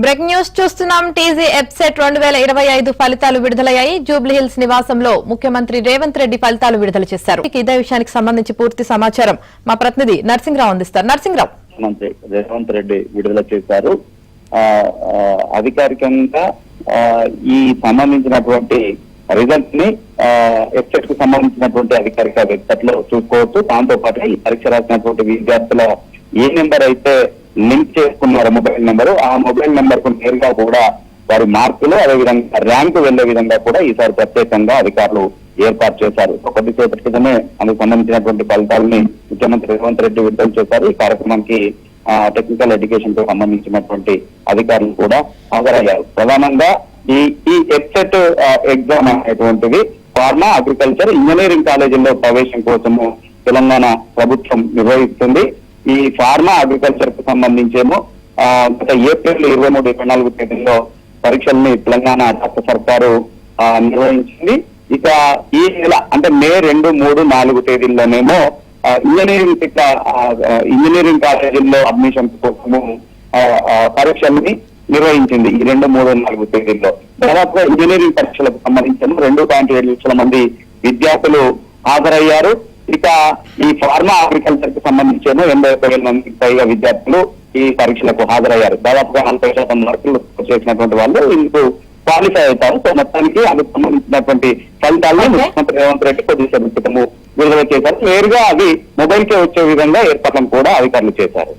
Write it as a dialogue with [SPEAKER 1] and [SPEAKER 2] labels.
[SPEAKER 1] Break news చూస్తున్నాం. TG EAPCET 2025 ఫలితాలు విడుదలయ్యాయి. జూబ్లీహిల్స్ నివాసంలో ముఖ్యమంత్రి రేవంత్ రెడ్డి ఫలితాలు విడుదల చేశారు. ఇదే విషయానికి సంబంధించి పూర్తి సమాచారం మా ప్రతినిధి నర్సింగ్రావు అందిస్తారు. నర్సింగ్రావు,
[SPEAKER 2] ముఖ్యమంత్రి రేవంత్ రెడ్డి విడుదల చేశారు. అధికారికంగా ఈ సంబంధించినటువంటి రిజల్ట్ ని ఎప్సెట్ కు సంబంధించినటువంటి అధికారిక వెబ్సైట్ లో చూసుకోవచ్చు. దాంతో పాటు ఈ పరీక్ష రాసినటువంటి విద్యార్థుల ఏ నెంబర్ అయితే లింక్ చేసుకున్నారు మొబైల్ నెంబరు, ఆ మొబైల్ నెంబర్ కు నేరుగా కూడా వారి మార్కులు అదేవిధంగా ర్యాంకు వెళ్లే విధంగా కూడా ఈసారి ప్రత్యేకంగా అధికారులు ఏర్పాటు చేశారు. కొద్దిసేపటి క్రితమే అందుకు సంబంధించినటువంటి ఫలితాలని ముఖ్యమంత్రి రేవంత్ రెడ్డి విడుదల చేశారు. ఈ కార్యక్రమానికి టెక్నికల్ ఎడ్యుకేషన్ కు సంబంధించినటువంటి అధికారులు కూడా హాజరయ్యారు. ప్రధానంగా ఈ ఎప్సెట్ ఎగ్జామ్ అనేటువంటిది ఫార్మా, అగ్రికల్చర్, ఇంజనీరింగ్ కాలేజీల్లో ప్రవేశం కోసము తెలంగాణ ప్రభుత్వం నిర్వహిస్తుంది. ఈ ఫార్మా, అగ్రికల్చర్ కు సంబంధించేమో గత ఏప్రిల్ 23, 24 తేదీల్లో పరీక్షల్ని తెలంగాణ రాష్ట్ర సర్కారు నిర్వహించింది. ఇక ఈ నెల అంటే మే 2, 3, 4 తేదీల్లోనేమో ఇంజనీరింగ్ కాలేజీల్లో అడ్మిషన్ కోసము పరీక్షల్ని నిర్వహించింది. ఈ 2, 3, 4 తేదీల్లో దాదాపుగా ఇంజనీరింగ్ పరీక్షలకు సంబంధించిన 2.7 లక్షల మంది విద్యార్థులు హాజరయ్యారు. ఇక ఈ ఫార్మా, అగ్రికల్చర్ కు సంబంధించిన 81,000 మందికి పైగా విద్యార్థులు ఈ పరీక్షలకు హాజరయ్యారు. దాదాపుగా 40% మార్కులు చేసినటువంటి వాళ్ళు ఇందుకు క్వాలిఫై అవుతారు. సో మొత్తానికి అందుకు సంబంధించినటువంటి ఫలితాలను ముఖ్యమంత్రి రేవంత్ రెడ్డి కొద్దిసేపు క్రితము విడుదల చేశారు. నేరుగా అవి మొబైల్ కే వచ్చే విధంగా ఏర్పాట్లను కూడా అధికారులు చేశారు.